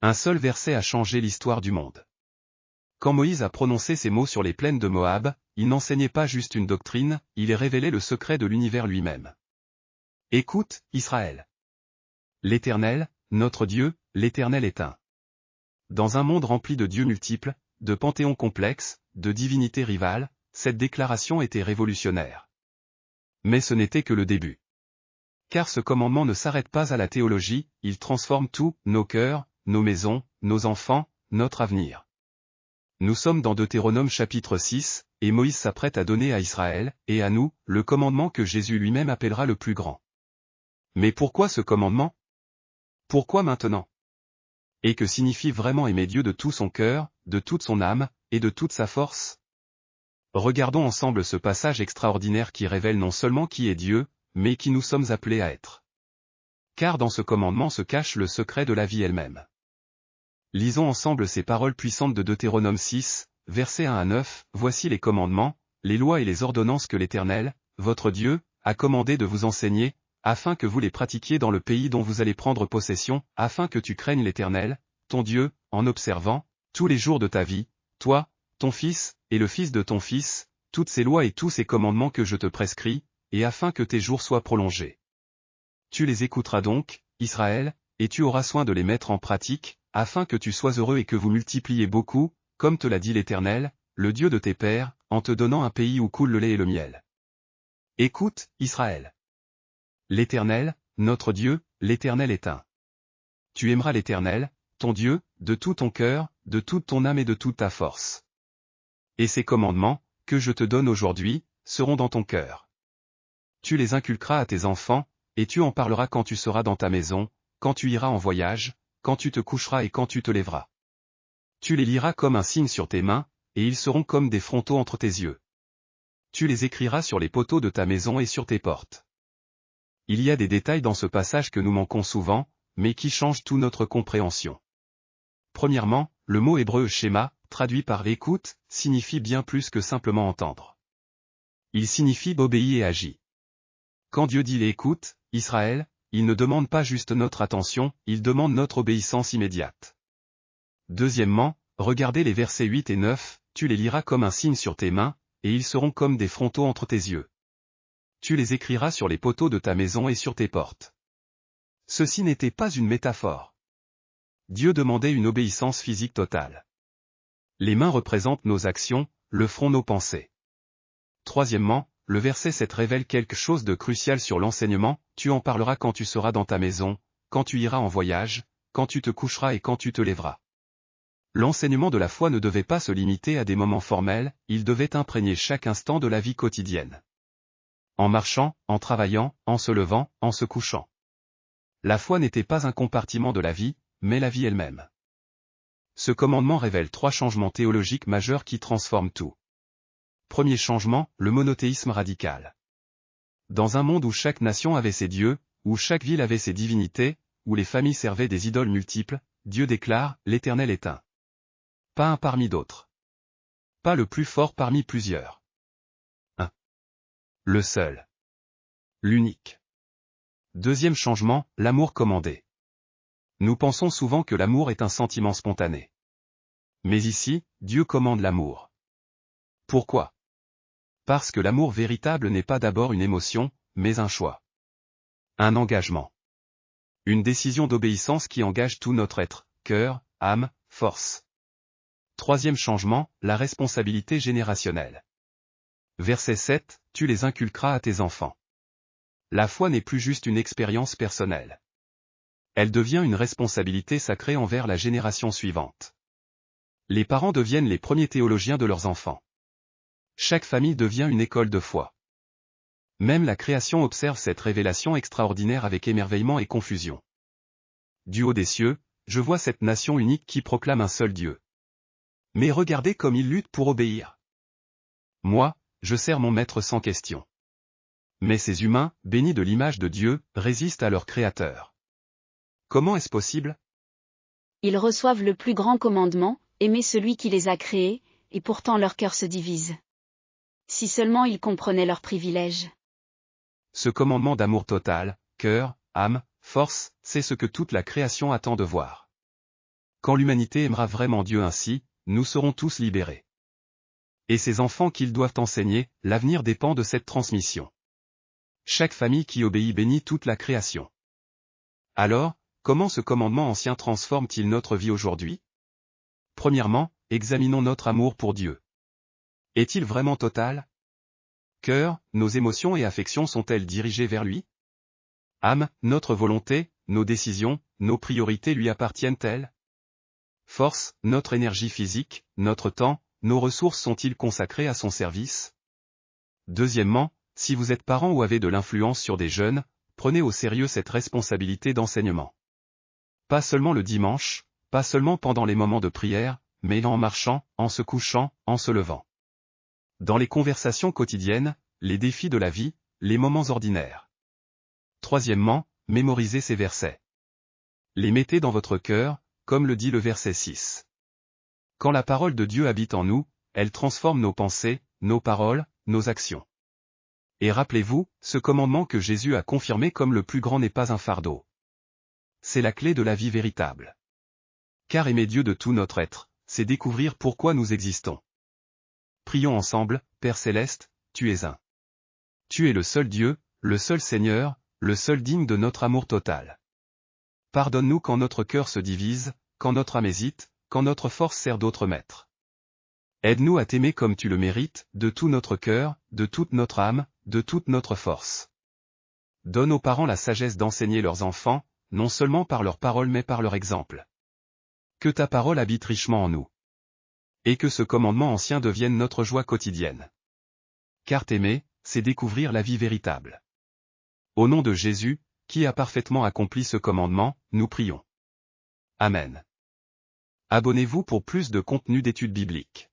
Un seul verset a changé l'histoire du monde. Quand Moïse a prononcé ces mots sur les plaines de Moab, il n'enseignait pas juste une doctrine, il révélait le secret de l'univers lui-même. Écoute, Israël. L'Éternel, notre Dieu, l'Éternel est un. Dans un monde rempli de dieux multiples, de panthéons complexes, de divinités rivales, cette déclaration était révolutionnaire. Mais ce n'était que le début. Car ce commandement ne s'arrête pas à la théologie, il transforme tout, nos cœurs, nos maisons, nos enfants, notre avenir. Nous sommes dans Deutéronome chapitre 6, et Moïse s'apprête à donner à Israël, et à nous, le commandement que Jésus lui-même appellera le plus grand. Mais pourquoi ce commandement? Pourquoi maintenant? Et que signifie vraiment aimer Dieu de tout son cœur, de toute son âme, et de toute sa force? Regardons ensemble ce passage extraordinaire qui révèle non seulement qui est Dieu, mais qui nous sommes appelés à être. Car dans ce commandement se cache le secret de la vie elle-même. Lisons ensemble ces paroles puissantes de Deutéronome 6, versets 1 à 9, voici les commandements, les lois et les ordonnances que l'Éternel, votre Dieu, a commandé de vous enseigner, afin que vous les pratiquiez dans le pays dont vous allez prendre possession, afin que tu craignes l'Éternel, ton Dieu, en observant, tous les jours de ta vie, toi, ton fils, et le fils de ton fils, toutes ces lois et tous ces commandements que je te prescris, et afin que tes jours soient prolongés. Tu les écouteras donc, Israël, et tu auras soin de les mettre en pratique, afin que tu sois heureux et que vous multipliez beaucoup, comme te l'a dit l'Éternel, le Dieu de tes pères, en te donnant un pays où coule le lait et le miel. Écoute, Israël. L'Éternel, notre Dieu, l'Éternel est un. Tu aimeras l'Éternel, ton Dieu, de tout ton cœur, de toute ton âme et de toute ta force. Et ces commandements, que je te donne aujourd'hui, seront dans ton cœur. Tu les inculqueras à tes enfants, et tu en parleras quand tu seras dans ta maison, quand tu iras en voyage, quand tu te coucheras et quand tu te lèveras. Tu les liras comme un signe sur tes mains, et ils seront comme des frontaux entre tes yeux. Tu les écriras sur les poteaux de ta maison et sur tes portes. Il y a des détails dans ce passage que nous manquons souvent, mais qui changent toute notre compréhension. Premièrement, le mot hébreu schéma, traduit par écoute, signifie bien plus que simplement entendre. Il signifie obéir et agir. Quand Dieu dit écoute, Israël, il ne demande pas juste notre attention, il demande notre obéissance immédiate. Deuxièmement, regardez les versets 8 et 9, tu les liras comme un signe sur tes mains, et ils seront comme des frontaux entre tes yeux. Tu les écriras sur les poteaux de ta maison et sur tes portes. Ceci n'était pas une métaphore. Dieu demandait une obéissance physique totale. Les mains représentent nos actions, le front nos pensées. Troisièmement, le verset 7 révèle quelque chose de crucial sur l'enseignement, tu en parleras quand tu seras dans ta maison, quand tu iras en voyage, quand tu te coucheras et quand tu te lèveras. L'enseignement de la foi ne devait pas se limiter à des moments formels, il devait imprégner chaque instant de la vie quotidienne. En marchant, en travaillant, en se levant, en se couchant. La foi n'était pas un compartiment de la vie, mais la vie elle-même. Ce commandement révèle 3 changements théologiques majeurs qui transforment tout. Premier changement, le monothéisme radical. Dans un monde où chaque nation avait ses dieux, où chaque ville avait ses divinités, où les familles servaient des idoles multiples, Dieu déclare, l'Éternel est un. Pas un parmi d'autres. Pas le plus fort parmi plusieurs. Un. Le seul. L'unique. Deuxième changement, l'amour commandé. Nous pensons souvent que l'amour est un sentiment spontané. Mais ici, Dieu commande l'amour. Pourquoi? Parce que l'amour véritable n'est pas d'abord une émotion, mais un choix. Un engagement. Une décision d'obéissance qui engage tout notre être, cœur, âme, force. Troisième changement, la responsabilité générationnelle. Verset 7, tu les inculqueras à tes enfants. La foi n'est plus juste une expérience personnelle. Elle devient une responsabilité sacrée envers la génération suivante. Les parents deviennent les premiers théologiens de leurs enfants. Chaque famille devient une école de foi. Même la création observe cette révélation extraordinaire avec émerveillement et confusion. Du haut des cieux, je vois cette nation unique qui proclame un seul Dieu. Mais regardez comme ils luttent pour obéir. Moi, je sers mon maître sans question. Mais ces humains, bénis de l'image de Dieu, résistent à leur Créateur. Comment est-ce possible? Ils reçoivent le plus grand commandement, aimer celui qui les a créés, et pourtant leur cœur se divise. Si seulement ils comprenaient leurs privilèges. Ce commandement d'amour total, cœur, âme, force, c'est ce que toute la création attend de voir. Quand l'humanité aimera vraiment Dieu ainsi, nous serons tous libérés. Et ces enfants qu'ils doivent enseigner, l'avenir dépend de cette transmission. Chaque famille qui obéit bénit toute la création. Alors, comment ce commandement ancien transforme-t-il notre vie aujourd'hui? Premièrement, examinons notre amour pour Dieu. Est-il vraiment total? Cœur, nos émotions et affections sont-elles dirigées vers lui? Âme, notre volonté, nos décisions, nos priorités lui appartiennent-elles? Force, notre énergie physique, notre temps, nos ressources sont-ils consacrés à son service? Deuxièmement, si vous êtes parent ou avez de l'influence sur des jeunes, prenez au sérieux cette responsabilité d'enseignement. Pas seulement le dimanche, pas seulement pendant les moments de prière, mais en marchant, en se couchant, en se levant. Dans les conversations quotidiennes, les défis de la vie, les moments ordinaires. Troisièmement, mémorisez ces versets. Les mettez dans votre cœur, comme le dit le verset 6. Quand la parole de Dieu habite en nous, elle transforme nos pensées, nos paroles, nos actions. Et rappelez-vous, ce commandement que Jésus a confirmé comme le plus grand n'est pas un fardeau. C'est la clé de la vie véritable. Car aimer Dieu de tout notre être, c'est découvrir pourquoi nous existons. Prions ensemble, Père Céleste, tu es un. Tu es le seul Dieu, le seul Seigneur, le seul digne de notre amour total. Pardonne-nous quand notre cœur se divise, quand notre âme hésite, quand notre force sert d'autres maîtres. Aide-nous à t'aimer comme tu le mérites, de tout notre cœur, de toute notre âme, de toute notre force. Donne aux parents la sagesse d'enseigner leurs enfants, non seulement par leurs paroles mais par leur exemple. Que ta parole habite richement en nous. Et que ce commandement ancien devienne notre joie quotidienne. Car t'aimer, c'est découvrir la vie véritable. Au nom de Jésus, qui a parfaitement accompli ce commandement, nous prions. Amen. Abonnez-vous pour plus de contenu d'études bibliques.